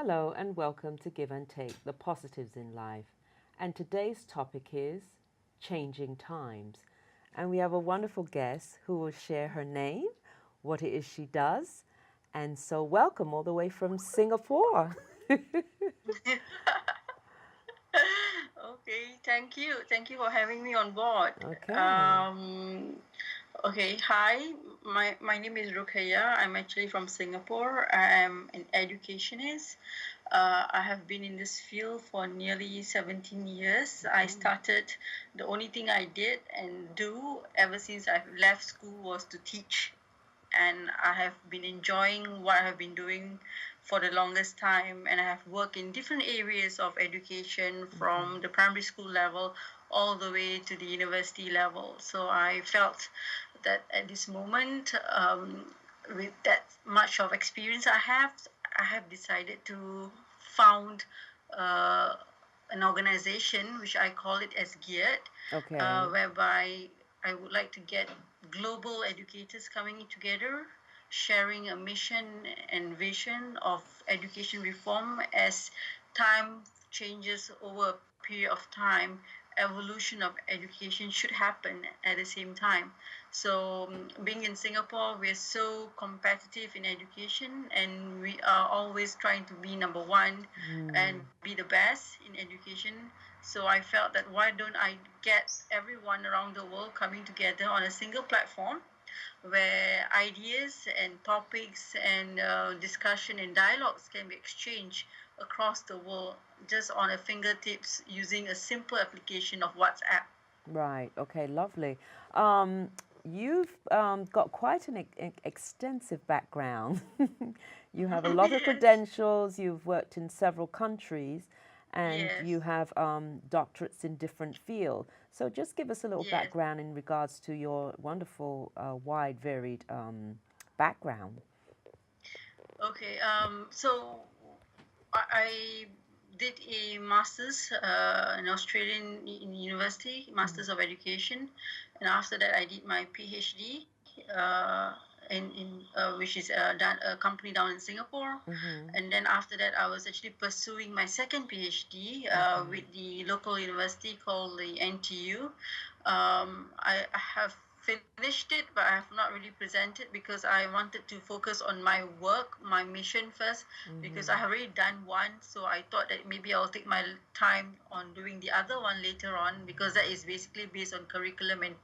Hello and welcome to Give and Take, the positives in life. And today's topic is changing times. And we have a wonderful guest who will share her name, what it is she does. And so welcome all the way from Singapore. Okay, thank you. Thank you for having me on board. Okay. Okay, hi. My name is Ruquyah. I'm actually from Singapore. I am an educationist. I have been in this field for nearly 17 years. I started, the only thing I did and do ever since I've left school was to teach, and I have been enjoying what I have been doing for the longest time, and I have worked in different areas of education from the primary school level all the way to the university level. So I felt that at this moment, with that much of experience I have decided to found uh, an organization which I call it as Geared, Okay. whereby I would like to get global educators coming together, sharing a mission and vision of education reform as time changes over a period of time. Evolution of education should happen at the same time. So, being in Singapore, we're so competitive in education, and we are always trying to be number one and be the best in education. So I felt that why don't I get everyone around the world coming together on a single platform where ideas and topics and discussion and dialogues can be exchanged across the world just on a fingertips using a simple application of WhatsApp. Right. Okay. Lovely. You've got quite an extensive background. You have a lot of Yes, credentials. You've worked in several countries, and yes, you have doctorates in different fields. So, just give us a little yes. background in regards to your wonderful, wide, varied background. Okay. So I did a master's in Australian university, Masters of Education, and after that I did my PhD which is a company down in Singapore, Mm-hmm. and then after that I was actually pursuing my second PhD Okay. with the local university called the NTU. I have finished it, but I have not really presented because I wanted to focus on my work, my mission first, because I Mm-hmm. have already done one. So I thought that maybe I'll take my time on doing the other one later on, because that is basically based on curriculum and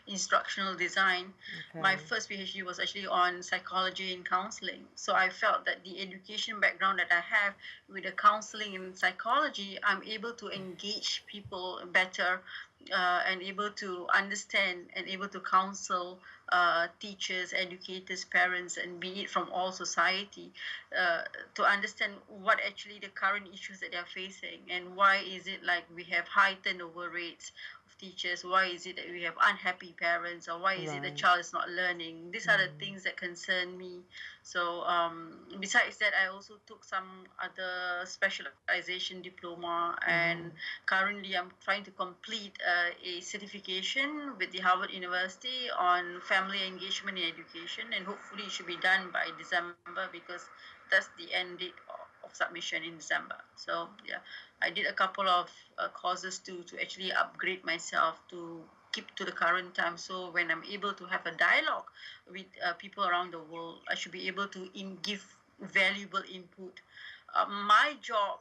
instructional design. My Okay. first PhD was actually on psychology and counseling. So I felt that the education background that I have with the counseling and psychology, I'm able to engage people better, and able to understand and able to counsel teachers, educators, parents, and be it from all society, uh, to understand what actually the current issues that they're facing, and why is it like we have high turnover rates of teachers, why is it that we have unhappy parents, or why is it the Right. child is not learning. These are the things that concern me. So besides that, I also took some other specialization diploma, and Mm-hmm. currently I'm trying to complete a certification with the Harvard University on family engagement in education, and hopefully it should be done by December, because that's the end date of submission in December. So yeah, I did a couple of courses to actually upgrade myself to keep to the current time. So when I'm able to have a dialogue with people around the world, I should be able to give valuable input. My job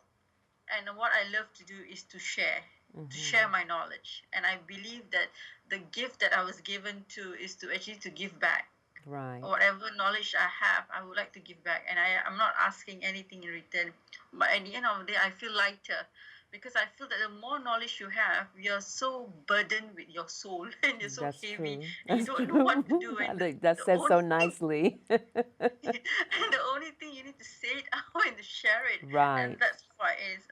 and what I love to do is to share Mm-hmm. my knowledge. And I believe that the gift that I was given to is to actually to give back. Right. Whatever knowledge I have, I would like to give back, and I'm not asking anything in return. But at the end of the day, I feel lighter, because I feel that the more knowledge you have, you're so burdened with your soul, and you're so That's heavy, true. and you That's don't know what to true. do. And I think that the says so only thing nicely. and the only thing you need to say it out and to share it, and Right. that's why it is.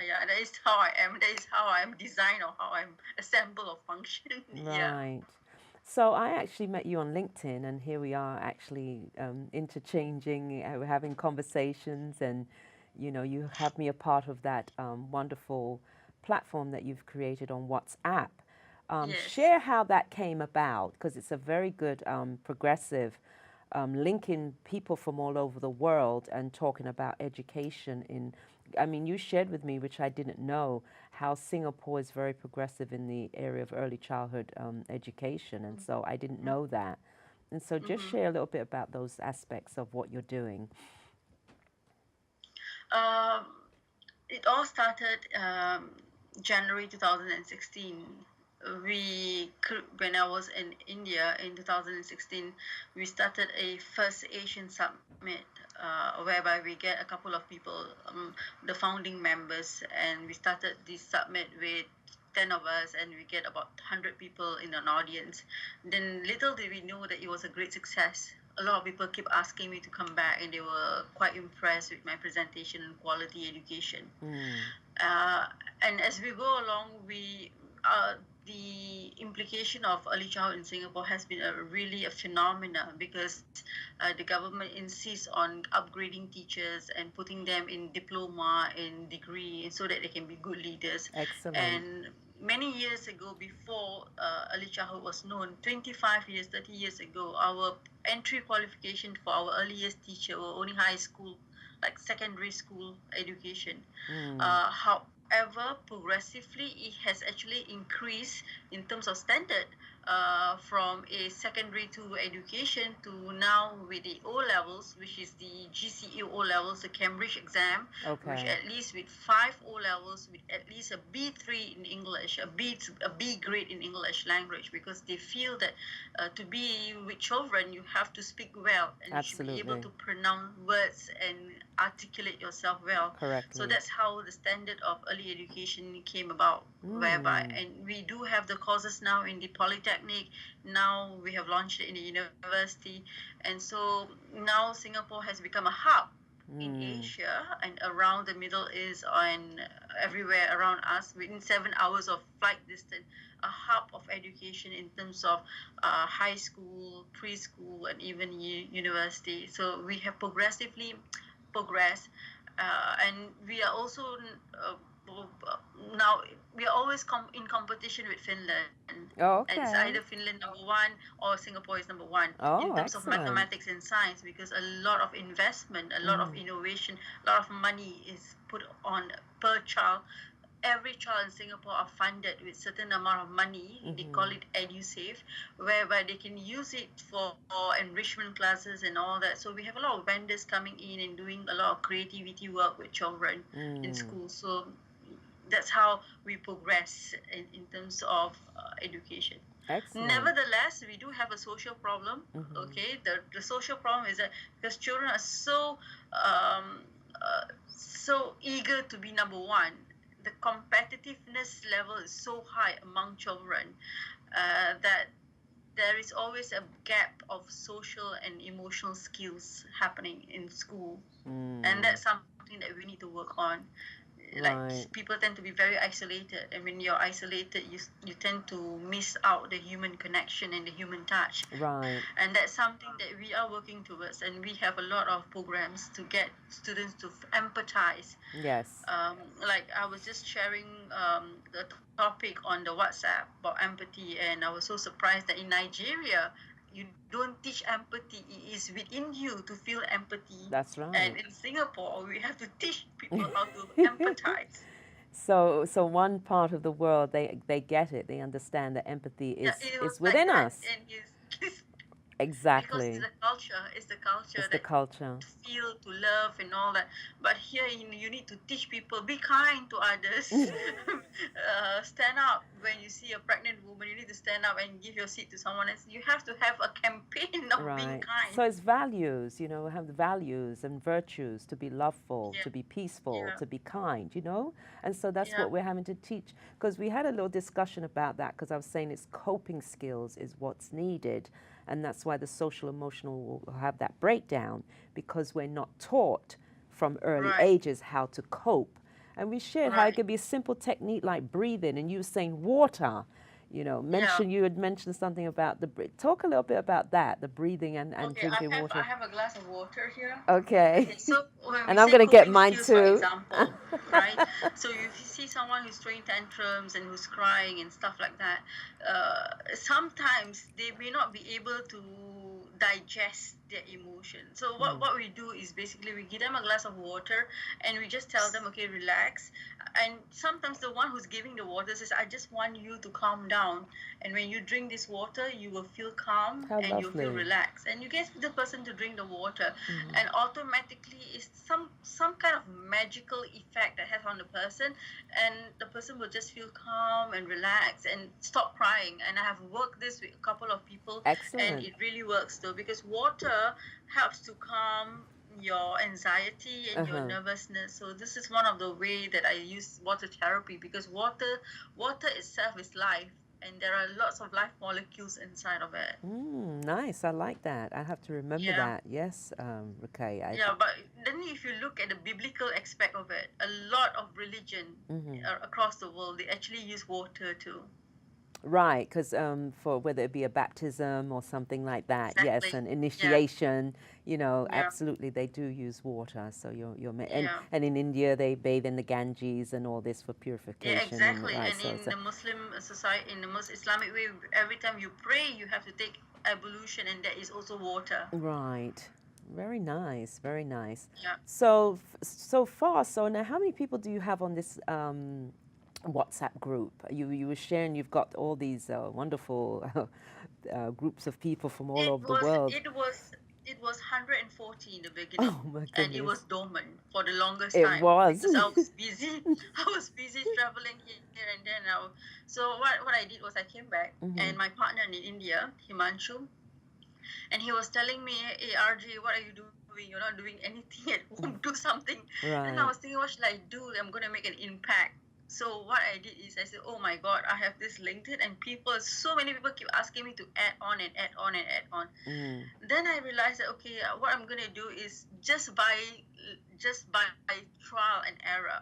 Yeah, that is how I am. That is how I'm designed, or how I'm assembled or function. Yeah. Right. So I actually met you on LinkedIn, and here we are actually interchanging, we're having conversations, and you have me a part of that wonderful platform that you've created on WhatsApp. Yes. Share how that came about, because it's a very good progressive linking people from all over the world and talking about education in, I mean, you shared with me, which I didn't know, how Singapore is very progressive in the area of early childhood education, and so I didn't know that. And so just share a little bit about those aspects of what you're doing. It all started January 2016. When I was in India in 2016, we started a first Asian summit whereby we get a couple of people, the founding members, and we started this summit with 10 of us, and we get about 100 people in an audience. Then little did we know that it was a great success. A lot of people keep asking me to come back, and they were quite impressed with my presentation and quality education. And as we go along, the implication of early childhood in Singapore has been really a phenomenon, because the government insists on upgrading teachers and putting them in diploma and degree so that they can be good leaders. Excellent. And many years ago, before early childhood was known, 25 years, 30 years ago, our entry qualification for our earliest teacher were only high school, like secondary school education. However, progressively, it has actually increased in terms of standard from a secondary to education to now with the O levels, which is the GCE O levels, the Cambridge exam, which at least with 5 O levels, with at least a B3 in English, a B grade in English language, because they feel that to be with children, you have to speak well, and you should be able to pronounce words and articulate yourself well. Correctly. So that's how the standard of early education came about, whereby, and we do have the courses now in the Polytechnic. Now we have launched it in the university, and so now Singapore has become a hub in Asia and around the Middle East and everywhere around us, within 7 hours of flight distance, a hub of education in terms of high school, preschool, and even university. So we have progressively progressed, and we are also now we are always in competition with Finland. And it's either Finland number 1 or Singapore is number 1 in terms of mathematics and science, because a lot of investment, a lot of innovation, a lot of money is put on per child. Every child in Singapore are funded with certain amount of money. They call it EduSave, whereby they can use it for enrichment classes and all that. So we have a lot of vendors coming in and doing a lot of creativity work with children in school. So that's how we progress in terms of education. Excellent. Nevertheless, we do have a social problem. Okay, the social problem is that because children are so eager to be number 1, the competitiveness level is so high among children that there is always a gap of social and emotional skills happening in school, and that's something that we need to work on. Like people tend to be very isolated, and when you're isolated, you tend to miss out the human connection and the human touch. Right. And that's something that we are working towards, and we have a lot of programs to get students to empathize. Yes. Like I was just sharing the topic on the WhatsApp about empathy, and I was so surprised that in Nigeria, you don't teach empathy. It is within you to feel empathy. That's right. And in Singapore, we have to teach people how to empathize. So one part of the world, they get it. They understand that empathy is within us. Exactly. Because it's the culture. It's the culture. To feel, to love, and all that. But here, you need to teach people, be kind to others. Stand up when you see a pregnant woman. You need to stand up and give your seat to someone else. You have to have a campaign of being kind. So it's values, have the values and virtues to be loveful, to be peaceful, to be kind, And so that's what we're having to teach. Because we had a little discussion about that, because I was saying it's coping skills is what's needed. And that's why the social emotional will have that breakdown, because we're not taught from early ages how to cope. And we shared how it could be a simple technique like breathing, and you were saying water. You had mentioned something about talk a little bit about that, the breathing and drinking water. I have a glass of water here. Okay. So and I'm going to get mine too. For example, right? So if you see someone who's throwing tantrums and who's crying and stuff like that, sometimes they may not be able to digest their emotion. So what we do is basically we give them a glass of water and we just tell them, okay, relax. And sometimes the one who's giving the water says, I just want you to calm down. And when you drink this water, you will feel calm How and you'll feel lovely. relaxed. And you get the person to drink the water, and automatically it's some kind of magical effect that has on the person, and the person will just feel calm and relaxed and stop crying. And I have worked this with a couple of people, and Excellent. it really works though, because water helps to calm your anxiety and your nervousness. So this is one of the way that I use water therapy, because water itself is life, and there are lots of life molecules inside of it. Nice. I like that. I have to remember Yeah. that. Yes, Ruquyah. Yeah, but then if you look at the biblical aspect of it, a lot of religion across the world, they actually use water too. Right, because for whether it be a baptism or something like that, yes, Exactly. an Yeah. initiation, Yeah. absolutely they do use water. So Yeah. and in India they bathe in the Ganges and all this for Yeah, purification and exactly. right. And in the Muslim society, in the Muslim Islamic way, every time you pray, you have to take ablution, and that is also water. Right, very nice, very nice. Yeah. So so far, so now how many people do you have on this WhatsApp group? You were sharing you've got all these wonderful groups of people from all It over the was world. it was 140 in the beginning, Oh my and it goodness. was dormant for the longest It time was. because I was busy. I was busy traveling here and there now. So what I did was I came back, and my partner in India, Himanshu, and he was telling me, hey RJ, what are you doing? You're not doing anything at home. Do something. And I Right. was thinking, what should I do? I'm going to make an impact. So what I did is I said, oh my God, I have this LinkedIn, and so many people keep asking me to add on and add on and add on. Then I realized that, okay, what I'm going to do is just by trial and error,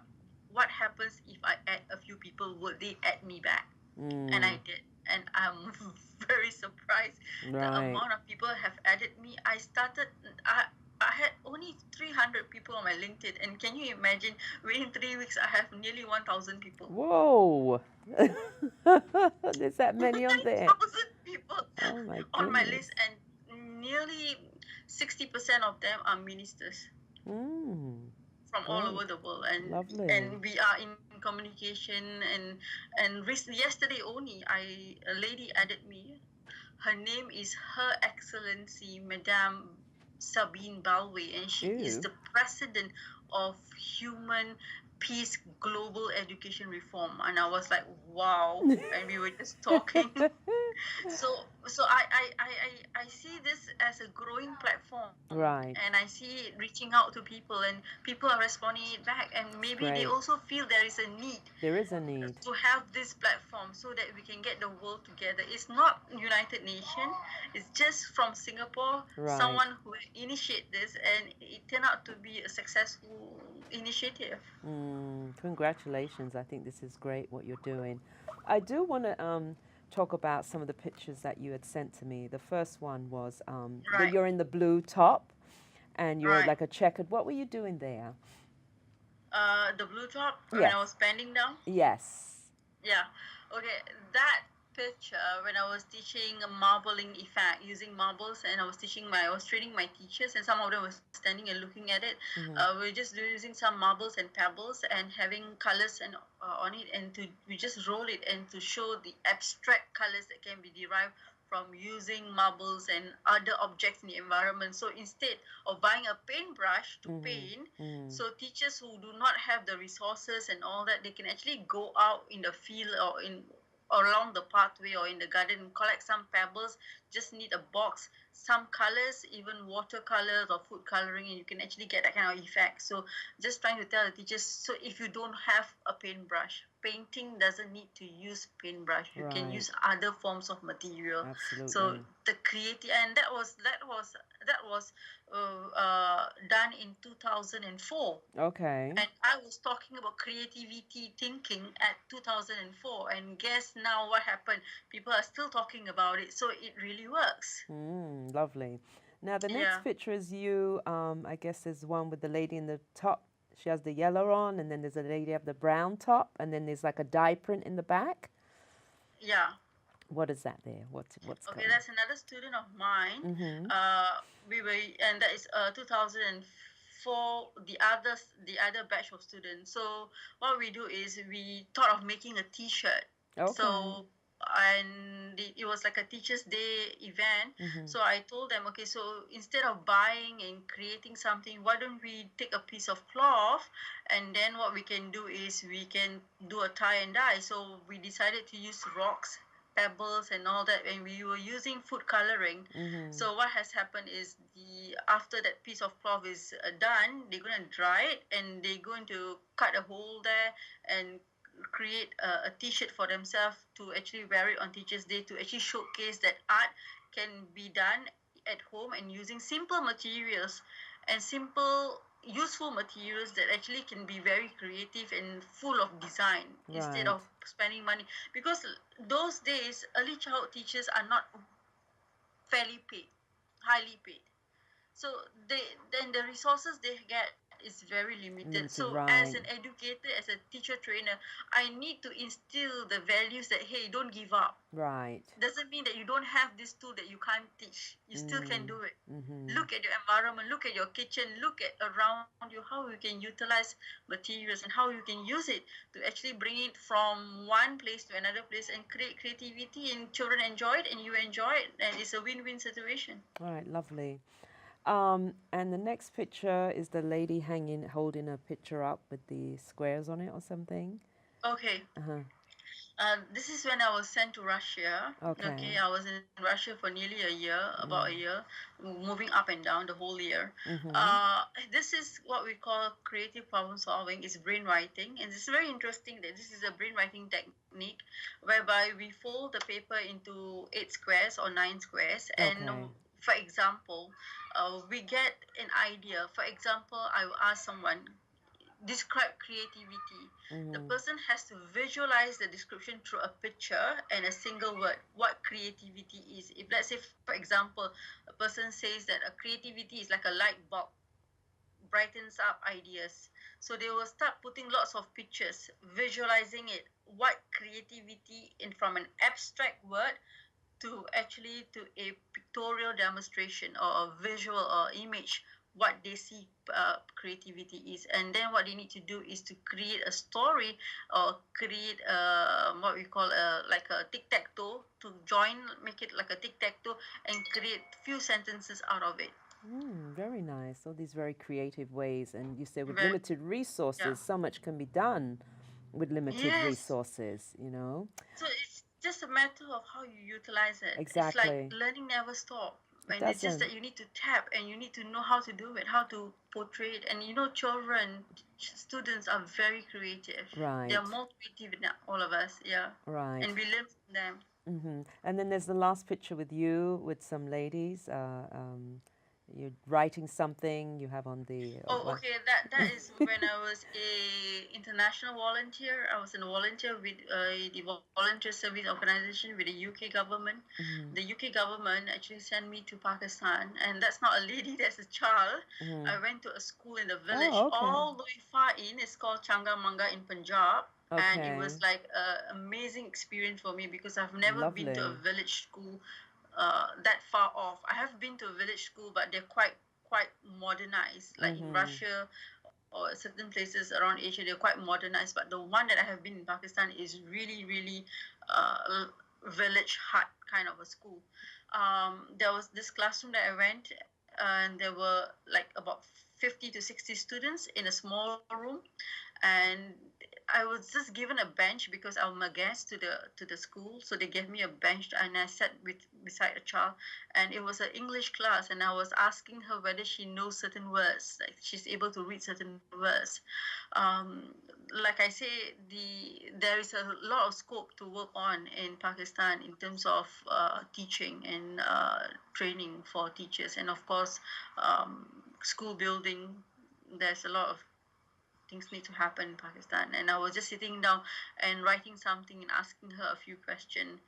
what happens if I add a few people? Would they add me back? And I did. And I'm very surprised the Right. amount of people have added me. I had only 300 people on my LinkedIn, and can you imagine, within 3 weeks I have nearly 1,000 people. Whoa. There's that many on there. 1,000 people Oh my on my goodness. list, and nearly 60% of them are ministers from all over the world, and Lovely. and we are in communication, and yesterday only a lady added me. Her name is Her Excellency Madame Sabine Balwe, and she is Ew. the president of Human Peace Global Education Reform. And I was like, wow. And we were just talking. So I see this as a growing platform. Right. And I see it reaching out to people, and people are responding it back, and maybe they great. also feel there is a need There is a need. to have this platform so that we can get the world together. It's not United Nations, it's just from Singapore, Right. someone who initiated this, and it turned out to be a successful initiative. Congratulations. I think this is great what you're doing. I do want to talk about some of the pictures that you had sent to me. The first one was where Right. you're in the blue top and you're Right. like a checkered. What were you doing there? The blue top, when Yes. I was bending down. Yes. Yeah. Okay. That picture, when I was teaching a marbling effect using marbles, and I was training my teachers, and some of them were standing and looking at it. We're just using some marbles and pebbles and having colors and on it, and we just roll it and to show the abstract colors that can be derived from using marbles and other objects in the environment. So instead of buying a paintbrush to paint, so teachers who do not have the resources and all that, they can actually go out in the field or along the pathway or in the garden and collect some pebbles, just need a box, some colors, even watercolors or food coloring, and you can actually get that kind of effect. So just trying to tell the teachers, so if you don't have a paintbrush, painting doesn't need to use paintbrush. You can use other forms of material. Absolutely. So the creative, and that was done in 2004. Okay. And I was talking about creativity thinking at 2004, and guess now what happened? People are still talking about it, so it really works. Lovely. Now the next picture is you. I guess there's one with the lady in the top. She has the yellow on, and then there's a lady have the brown top, and then there's like a dye print in the back. Yeah. What is that there? What's Okay, going that's another student of mine. on? Mm-hmm. We were, and that is 2004. The other batch of students. So what we do is we thought of making a T-shirt. Okay. So and it was like a Teachers' Day event. Mm-hmm. So I told them, okay, so instead of buying and creating something, why don't we take a piece of cloth, and then what we can do is we can do a tie and dye. So we decided to use rocks, pebbles and all that, and we were using food coloring. Mm-hmm. So what has happened is the after that piece of cloth is done, they're going to dry it, and they're going to cut a hole there and create a t-shirt for themselves to actually wear it on Teachers' Day, to actually showcase that art can be done at home and using simple materials and simple useful materials that actually can be very creative and full of design, instead Right. of spending money, because those days early childhood teachers are not fairly paid, highly paid. So they then the resources they get is very limited. So Limited. as an Right. educator, as a teacher trainer, I need to instill the values that, hey, don't give up. Right. Doesn't mean that you don't have this tool that you can't teach. You still can do it. Mm-hmm. Look at your environment, look at your kitchen, look at around you, how you can utilize materials and how you can use it to actually bring it from one place to another place and create creativity, and children enjoy it and you enjoy it, and it's a win-win situation. All right. Lovely. And the next picture is the lady holding a picture up with the squares on it or something. Okay. Uh-huh. This is when I was sent to Russia. Okay. Okay, I was in Russia for nearly a year, about a year, moving up and down the whole year. Mm-hmm. This is what we call creative problem solving. It's brainwriting, and it's very interesting that this is a brainwriting technique whereby we fold the paper into 8 squares or 9 squares, and Okay. for example, we get an idea. For example, I will ask someone, describe creativity. The Mm-hmm. person has to visualize the description through a picture and a single word, what creativity is. If, let's say, for example, a person says that a creativity is like a light bulb, brightens up ideas. So they will start putting lots of pictures, visualizing it, what creativity in from an abstract word to actually to a pictorial demonstration or a visual or image, what they see creativity is. And then what they need to do is to create a story or create what we call like a tic-tac-toe, to join, make it like a tic-tac-toe and create few sentences out of it. Very nice. All these very creative ways. And you say with Very, limited yeah. resources, so much can be done with limited Yes. resources, you know? So it's just a matter of how you utilize it. It's like Exactly. learning never stop. It And it's just doesn't. that you need to tap and you need to know how to do it, how to portray it. And children, students are very creative. They are Right. more creative than all of us, yeah. Right. And we learn from them. Mm-hmm. And then there's the last picture with you with some ladies. You're writing something. You have on the. Oh, okay. That is when I was a international volunteer. I was a volunteer with the volunteer service organization with the UK government. Mm-hmm. The UK government actually sent me to Pakistan, and that's not a lady, that's a child. Mm-hmm. I went to a school in the village, Oh, okay. all the way far in. It's called Changamanga in Punjab. And it Okay. was like an amazing experience for me because I've never been to a Lovely. village school that far off. I have been to a village school, but they're quite modernized. Like in Mm-hmm. Russia or certain places around Asia, they're quite modernized. But the one that I have been in Pakistan is really village hut kind of a school. There was this classroom that I went, and there were like about 50 to 60 students in a small room, and I was just given a bench because I'm a guest to the school, so they gave me a bench and I sat beside a child, and it was an English class, and I was asking her whether she knows certain words, like she's able to read certain words. Um, like I say, there is a lot of scope to work on in Pakistan in terms of teaching and training for teachers, and of course, school building. There's a lot of things need to happen in Pakistan. And I was just sitting down and writing something and asking her a few questions.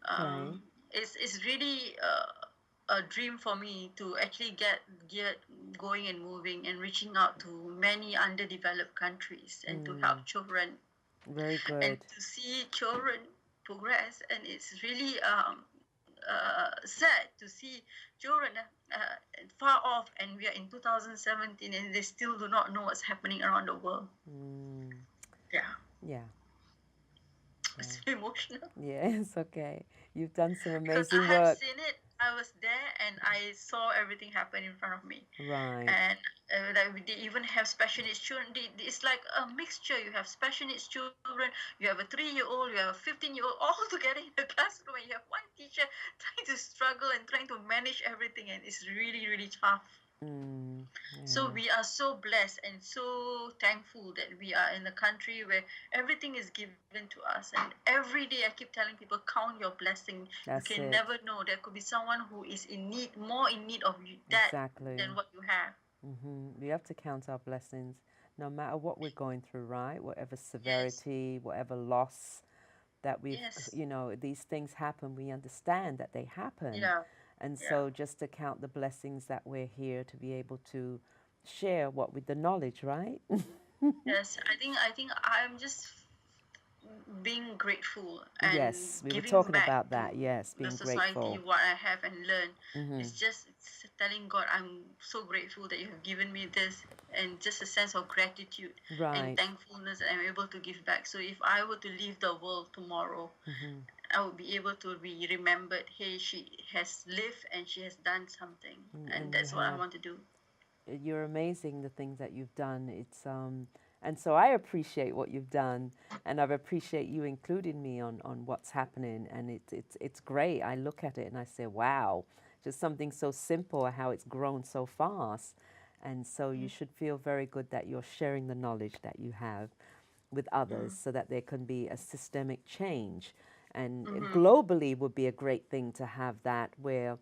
Okay. It's really a dream for me to actually get going and moving and reaching out to many underdeveloped countries and to help children Very and good. to see children progress, and it's really sad to see children far off, and we are in 2017 and they still do not know what's happening around the world. Yeah. Yeah. It's emotional. Yes, okay. You've done some Because amazing I have work. seen it, I was there, and I saw everything happen in front of me. Right. And like they even have special needs children. It's like a mixture. You have special needs children, you have a 3-year-old, you have a 15-year-old, all together in the classroom, and you have one teacher trying to struggle and trying to manage everything, and it's really, really tough. So we are so blessed and so thankful that we are in a country where everything is given to us. And every day I keep telling people, count your blessing. That's You can it. never know. There could be someone who is in need, more in need of that Exactly. than what you have. We have to count our blessings no matter what we're going through, right? Whatever severity, whatever loss that we've, these things happen. We understand that they happen. Yeah. And so just to count the blessings that we're here to be able to share what with the knowledge, right? Yes, I think I'm just being grateful and yes, we were giving talking back about to that. Yes, the being society grateful. what I have and learned. It's telling God I'm so grateful that you have given me this, and just a sense of gratitude and thankfulness that I'm able to give back. So if I were to leave the world tomorrow, I would be able to be remembered. Hey, she has lived and she has done something, and that's what I want to do. You're amazing, the things that you've done. And so I appreciate what you've done, and I appreciate you including me on what's happening, and it's great. I look at it and I say, wow, just something so simple, how it's grown so fast. And so you should feel very good that you're sharing the knowledge that you have with others so that there can be a systemic change. And globally would be a great thing to have that, where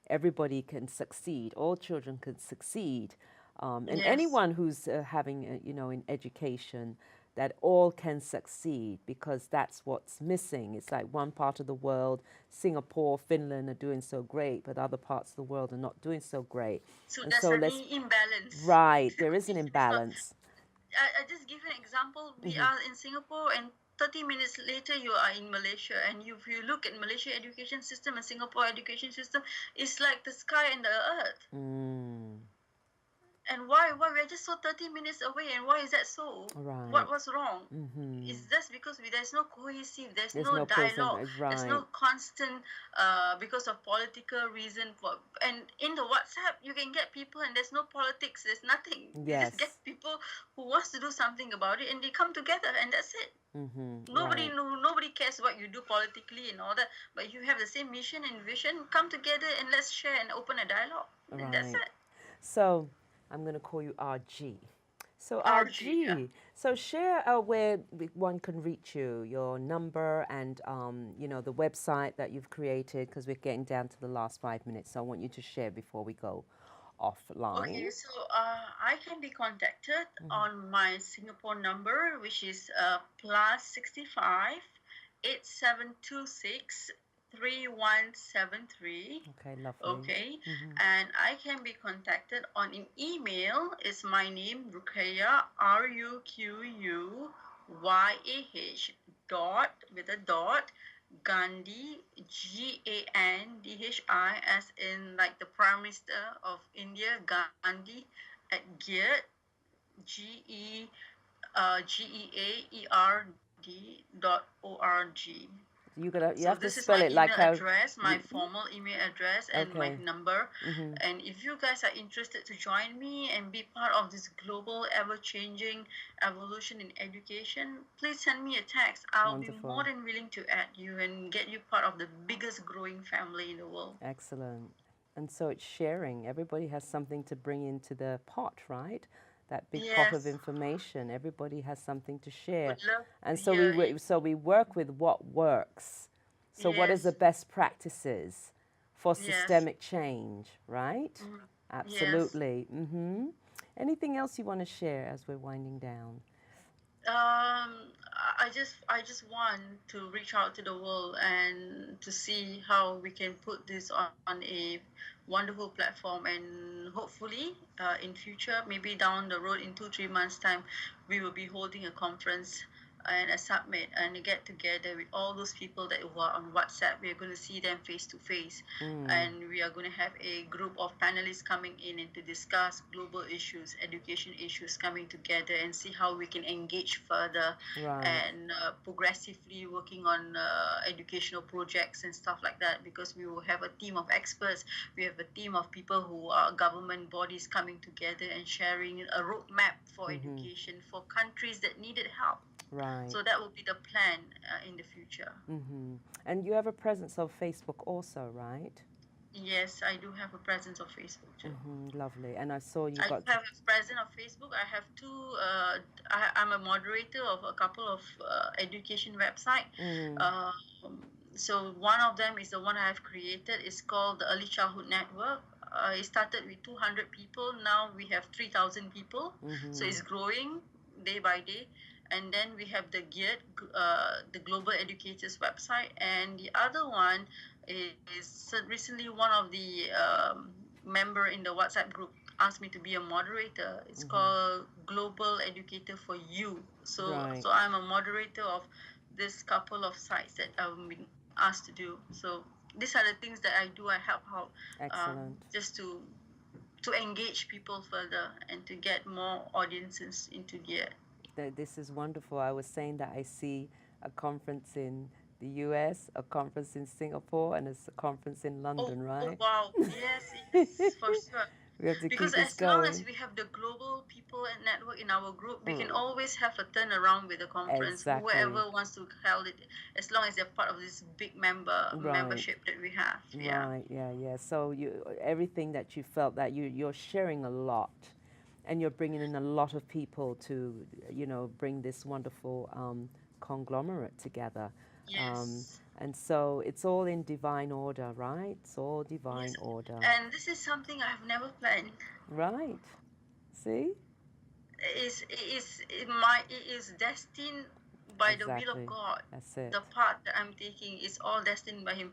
everybody can succeed, all children can succeed, and anyone who's having, in education, that all can succeed, because that's what's missing. It's like one part of the world, Singapore, Finland, are doing so great, but other parts of the world are not doing so great. So and there's so an let's imbalance. right, there is an imbalance. I just give you an example. We are in Singapore, and 30 minutes later you are in Malaysia, and if you look at Malaysia education system and Singapore education system, it's like the sky and the earth. And why we're just so 30 minutes away, and why is that so? Right. What was wrong? Is that because there's no cohesive, there's no dialogue, there's no constant, because of political reason. And in the WhatsApp you can get people, and there's no politics, there's nothing. You just get people who wants to do something about it, and they come together, and that's it. Nobody cares what you do politically and all that, but you have the same mission and vision. Come together and let's share and open a dialogue, and that's it. So I'm going to call you RG. So RG, so share where one can reach you, your number, and the website that you've created, because we're getting down to the last 5 minutes. So I want you to share before we go offline. Okay, so I can be contacted on my Singapore number, which is +65 8726 3173. Okay, lovely. Okay, and I can be contacted on an email. It's my name, Ruquyah, RUQUYAH dot with a dot, Gandhi, GANDHI, as in like the Prime Minister of India, Gandhi, at GEARD, GEAERD.org. You have to spell it like how. This is my email address, my formal email address, and my number. And if you guys are interested to join me and be part of this global, ever-changing evolution in education, please send me a text. I'll be more than willing to add you and get you part of the biggest growing family in the world. Excellent. And so it's sharing. Everybody has something to bring into the pot, right? That big pot of information. Everybody has something to share. And so we work with what works. So what is the best practices for systemic change, right? Absolutely. Anything else you want to share as we're winding down? I just want to reach out to the world and to see how we can put this on a wonderful platform, and hopefully in future, maybe down the road in 2-3 months time, we will be holding a conference and a summit and a get together with all those people that were on WhatsApp. We're going to see them face to face, and we are going to have a group of panelists coming in and to discuss global issues, education issues, coming together and see how we can engage further and progressively working on educational projects and stuff like that, because we will have a team of experts. We have a team of people who are government bodies coming together and sharing a roadmap for education for countries that needed help. Right. So that will be the plan in the future. And you have a presence of Facebook also, right? Yes, I do have a presence of Facebook too. Lovely. And I saw you I got... have a presence of Facebook. I have two, I'm a moderator of a couple of education websites. So one of them is the one I have created. It's called the Early Childhood Network. It started with 200 people. Now we have 3,000 people. So it's growing day by day. And then we have the GEARD, the Global Educators website. And the other one is recently one of the member in the WhatsApp group asked me to be a moderator. It's called Global Educator for You. So so I'm a moderator of this couple of sites that I've been asked to do. So these are the things that I do. I help out just to engage people further and to get more audiences into GEARD. This is wonderful. I was saying that I see a conference in the US, a conference in Singapore, and a conference in London, right? Oh, wow. Yes, for sure. We have to Because keep this as long going. as we have the global people and network in our group, we can always have a turnaround with the conference. Exactly. Whoever wants to hold it, as long as they're part of this big membership that we have. Right, yeah. So everything that you felt, that you're sharing a lot, and you're bringing in a lot of people to, bring this wonderful conglomerate together. Yes. And so it's all in divine order, right? It's all divine order. And this is something I have never planned. Right. See? It is destined by the will of God. That's it. The path that I'm taking is all destined by Him.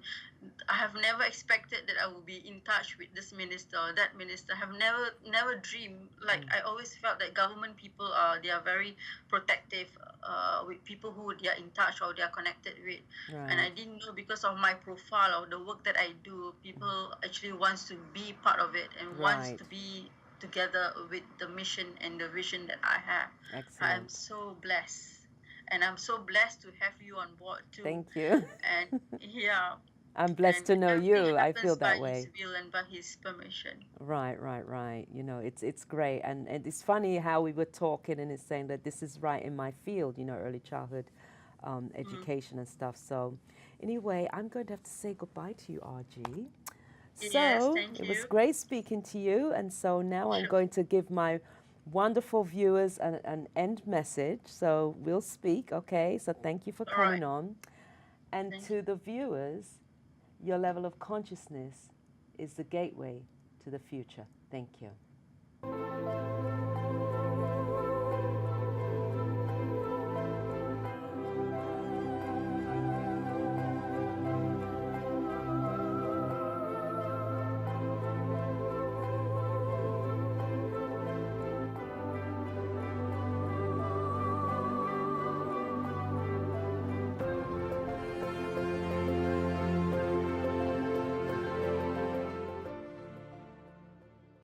I have never expected that I will be in touch with this minister or that minister. I have never dreamed. Like I always felt that government people they are very protective with people who they are in touch or they are connected with. And I didn't know, because of my profile or the work that I do, people actually wants to be part of it and wants to be together with the mission and the vision that I have. Excellent. I'm so blessed. And I'm so blessed to have you on board too. Thank you. And I'm blessed to know you. I feel that way. By His will and by His permission. Right. It's great. And it's funny how we were talking and it's saying that this is right in my field, early childhood education and stuff. So anyway, I'm going to have to say goodbye to you, RG. So it was great speaking to you. And so now I'm going to give my wonderful viewers an end message. So we'll speak, okay? So thank you for coming on. And to the viewers, your level of consciousness is the gateway to the future. Thank you.